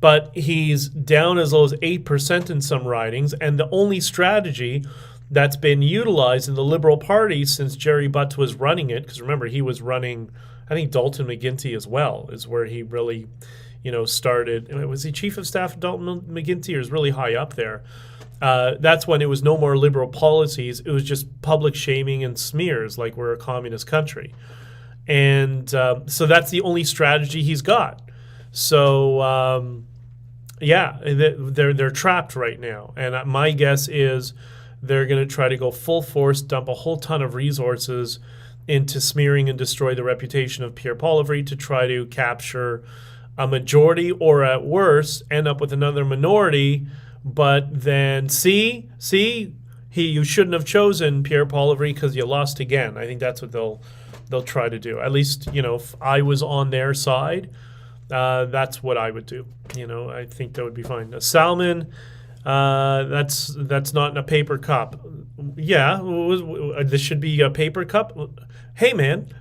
But he's down as low as 8% in some ridings, and the only strategy that's been utilized in the Liberal Party since Jerry Butt was running it, because remember, he was running, I think Dalton McGuinty as well, is where he really, started. Was he chief of staff of Dalton McGuinty, or is really high up there? That's when it was no more liberal policies. It was just public shaming and smears like we're a communist country. And so that's the only strategy he's got. So, they're trapped right now. And my guess is they're going to try to go full force, dump a whole ton of resources into smearing and destroy the reputation of Pierre Poilievre to try to capture a majority, or at worst, end up with another minority. But then, you shouldn't have chosen Pierre Poilievre because you lost again. I think that's what they'll try to do. At least, if I was on their side, that's what I would do. I think that would be fine. A salmon, that's not in a paper cup. Yeah, this should be a paper cup. Hey, man,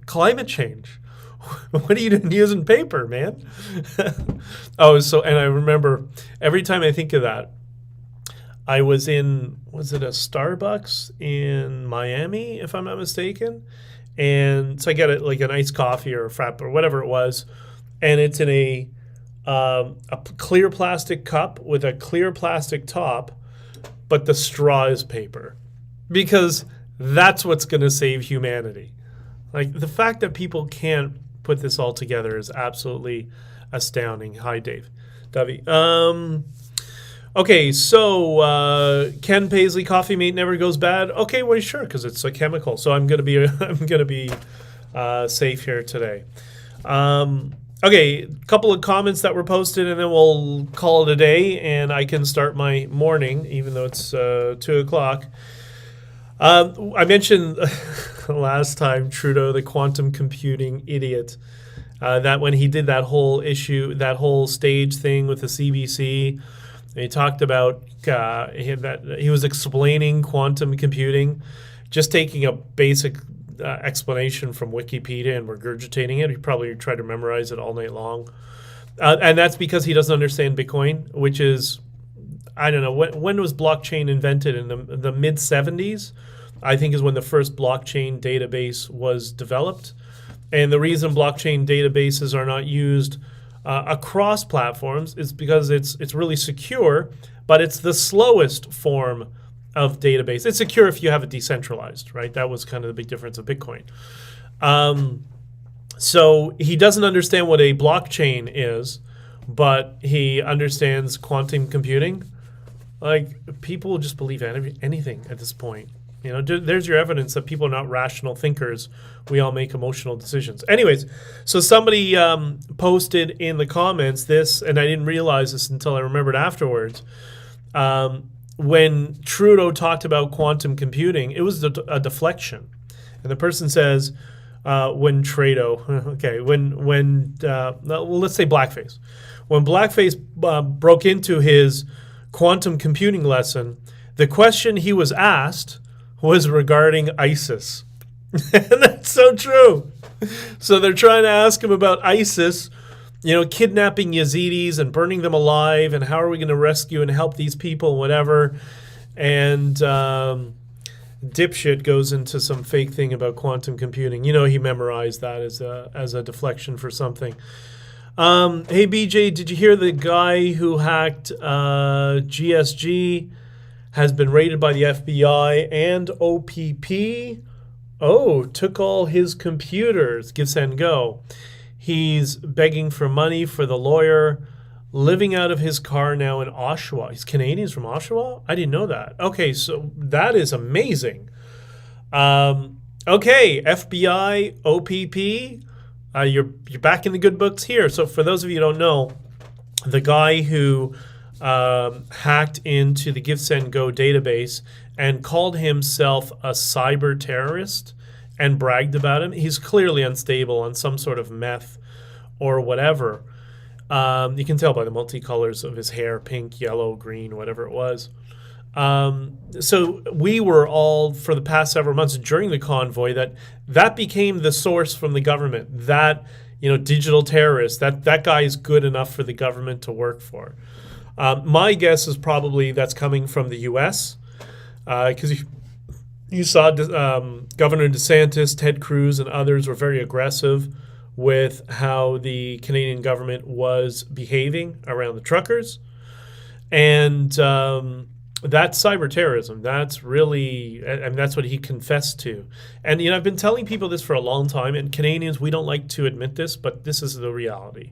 climate change. What are you using paper, man? And I remember every time I think of that, I was in, was it a Starbucks in Miami, if I'm not mistaken? And so I get like an iced coffee or a frap or whatever it was, and it's in a clear plastic cup with a clear plastic top, but the straw is paper, because that's what's going to save humanity. Like, the fact that people can't put this all together is absolutely astounding. Hi, Dave. Davi. Okay, so Ken Paisley, coffee mate never goes bad. Okay, well, sure, because it's a chemical. So I'm gonna be safe here today. Okay, a couple of comments that were posted, and then we'll call it a day, and I can start my morning, even though it's 2 o'clock. I mentioned last time Trudeau, the quantum computing idiot, that when he did that whole stage thing with the CBC, and he talked about that he was explaining quantum computing, just taking a basic explanation from Wikipedia and regurgitating it. He probably tried to memorize it all night long. And that's because he doesn't understand Bitcoin, which is, I don't know, when was blockchain invented? In the mid-70s, I think, is when the first blockchain database was developed. And the reason blockchain databases are not used across platforms is because it's really secure, but it's the slowest form of database. It's secure if you have it decentralized, right? That was kind of the big difference of Bitcoin. So he doesn't understand what a blockchain is, but he understands quantum computing. Like, people will just believe anything at this point. There's your evidence that people are not rational thinkers. We all make emotional decisions. Anyways, so somebody posted in the comments this, and I didn't realize this until I remembered afterwards. when Trudeau talked about quantum computing, it was a deflection. And the person says, when Trudeau, okay, well, let's say blackface. When blackface broke into his quantum computing lesson, the question he was asked was regarding ISIS. And that's so true. So they're trying to ask him about ISIS, kidnapping Yazidis and burning them alive, and how are we going to rescue and help these people, whatever. And dipshit goes into some fake thing about quantum computing. He memorized that as a deflection for something. Hey, BJ, did you hear the guy who hacked GSG has been raided by the FBI and OPP? Oh, took all his computers. Give, send, go. He's begging for money for the lawyer, living out of his car now in Oshawa. He's Canadian from Oshawa? I didn't know that. Okay, so that is amazing. Okay, FBI, OPP, you're back in the good books here. So for those of you who don't know, the guy who hacked into the Give, Send, Go database and called himself a cyber terrorist and bragged about him. He's clearly unstable on some sort of meth or whatever. You can tell by the multicolors of his hair, pink, yellow, green, whatever it was. So we were all, for the past several months during the convoy, that became the source from the government. That, digital terrorist, that guy is good enough for the government to work for. My guess is probably that's coming from the U.S., because you saw Governor DeSantis, Ted Cruz, and others were very aggressive with how the Canadian government was behaving around the truckers. And that's cyber terrorism. That's really, and that's what he confessed to. And, I've been telling people this for a long time, and Canadians, we don't like to admit this, but this is the reality.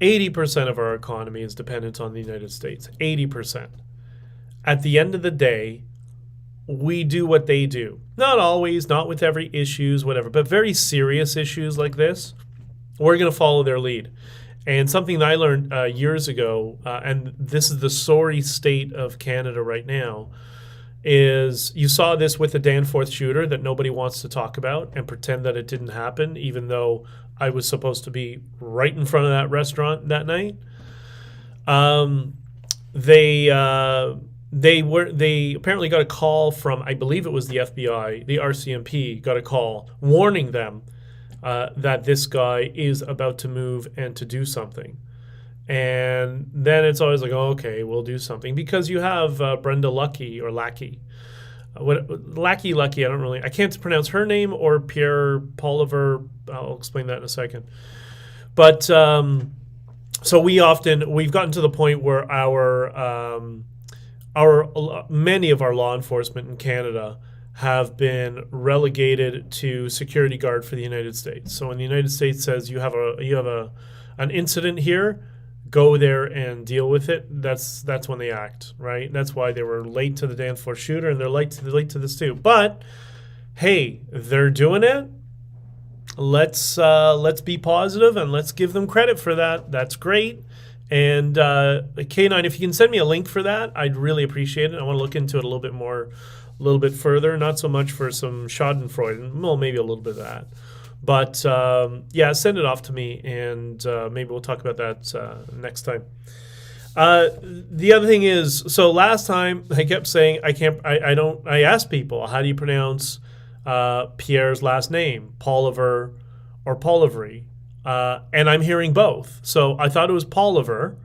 80% of our economy is dependent on the United States. 80%. At the end of the day, we do what they do. Not always, not with every issues, whatever, but very serious issues like this, we're going to follow their lead. And something that I learned years ago, and this is the sorry state of Canada right now, is you saw this with the Danforth shooter that nobody wants to talk about and pretend that it didn't happen, even though I was supposed to be right in front of that restaurant that night. They apparently got a call from, I believe it was the FBI, the RCMP got a call warning them that this guy is about to move and to do something. And then it's always like, oh, okay, we'll do something. Because you have Brenda Lucky, or Lackey. Lucky, I can't pronounce her name, or Pierre Poliver. I'll explain that in a second. But so we've gotten to the point where many of our law enforcement in Canada have been relegated to security guard for the United States. So when the United States says you have an incident here, go there and deal with it. That's when they act, right? That's why they were late to the Danforth shooter, and they're late to this too. But hey, they're doing it. Let's be positive and let's give them credit for that. That's great. And K9, if you can send me a link for that, I'd really appreciate it. I want to look into it a little bit further. Not so much for some Schadenfreude, well, maybe a little bit of that. But yeah, send it off to me, and maybe we'll talk about that next time. The other thing is, so last time I kept saying I asked people, how do you pronounce Pierre's last name, Poliver or Polivery? And I'm hearing both. So I thought it was Poliver,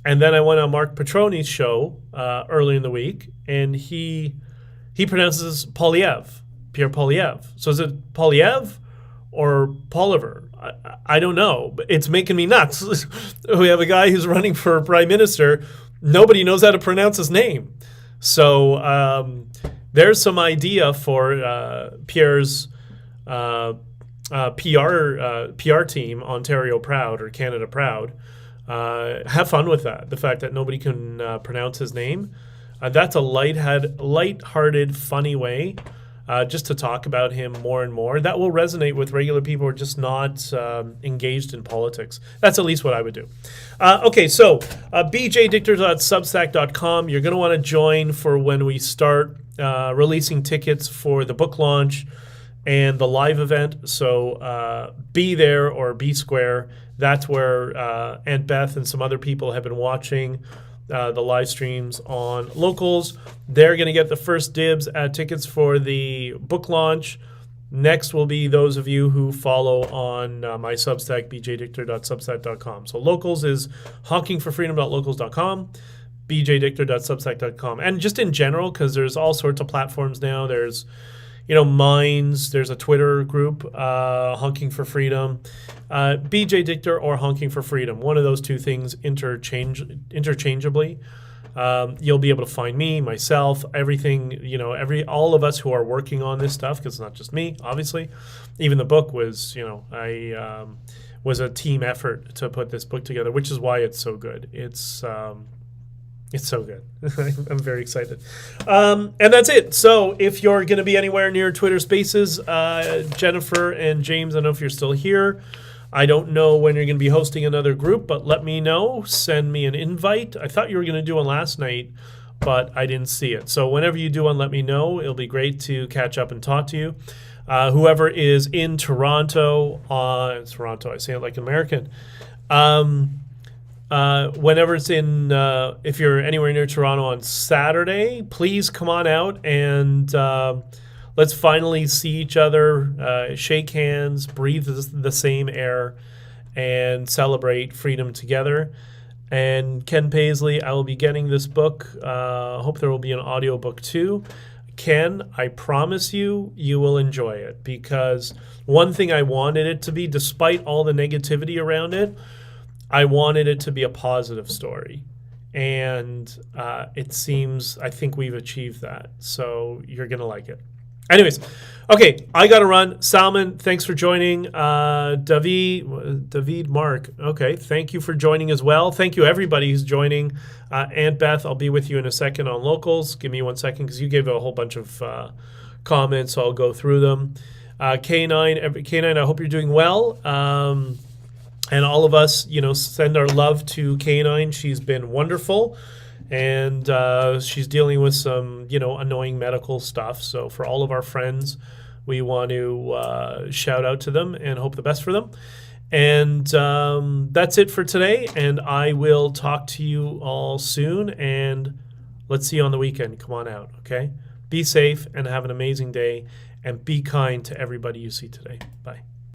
and then I went on Mark Petroni's show early in the week, and he pronounces Polyev, Pierre Polyev. So is it Polyev or Poliver? I don't know, but it's making me nuts. We have a guy who's running for prime minister. Nobody knows how to pronounce his name. So there's some idea for Pierre's PR team, Ontario Proud or Canada Proud. Have fun with that. The fact that nobody can pronounce his name. That's a lighthearted, funny way just to talk about him more and more. That will resonate with regular people who are just not engaged in politics. That's at least what I would do. Okay, so BJdichter.substack.com. You're going to want to join for when we start releasing tickets for the book launch and the live event. So be there or be square. That's where Aunt Beth and some other people have been watching the live streams on Locals. They're going to get the first dibs at tickets for the book launch. Next will be those of you who follow on my Substack, BJdichter.substack.com. So Locals is honkingforfreedom.locals.com, BJdichter.substack.com. And just in general, because there's all sorts of platforms now. There's Minds, there's a Twitter group, Honking for Freedom, BJdichter or Honking for Freedom. One of those two things interchangeably. You'll be able to find me, myself, everything, all of us who are working on this stuff, because it's not just me, obviously. Even the book was, was a team effort to put this book together, which is why it's so good. It's so good. I'm very excited. And that's it. So if you're going to be anywhere near Twitter Spaces, Jennifer and James, I don't know if you're still here. I don't know when you're going to be hosting another group, but let me know. Send me an invite. I thought you were going to do one last night, but I didn't see it. So whenever you do one, let me know. It'll be great to catch up and talk to you. Whoever is in Toronto, I say it like an American. Whenever it's in, if you're anywhere near Toronto on Saturday, please come on out and let's finally see each other, shake hands, breathe the same air, and celebrate freedom together. And Ken Paisley, I will be getting this book. Hope there will be an audiobook too. Ken, I promise you will enjoy it, because one thing I wanted it to be, despite all the negativity around it, I wanted it to be a positive story. And it seems, I think we've achieved that. So you're going to like it. Anyways, okay, I got to run. Salman, thanks for joining. David Mark, okay, thank you for joining as well. Thank you, everybody who's joining. Aunt Beth, I'll be with you in a second on Locals. Give me 1 second, because you gave a whole bunch of comments, so I'll go through them. K9, I hope you're doing well. And all of us, send our love to K9. She's been wonderful. And she's dealing with some, annoying medical stuff. So for all of our friends, we want to shout out to them and hope the best for them. And that's it for today. And I will talk to you all soon. And let's see you on the weekend. Come on out, okay? Be safe and have an amazing day. And be kind to everybody you see today. Bye.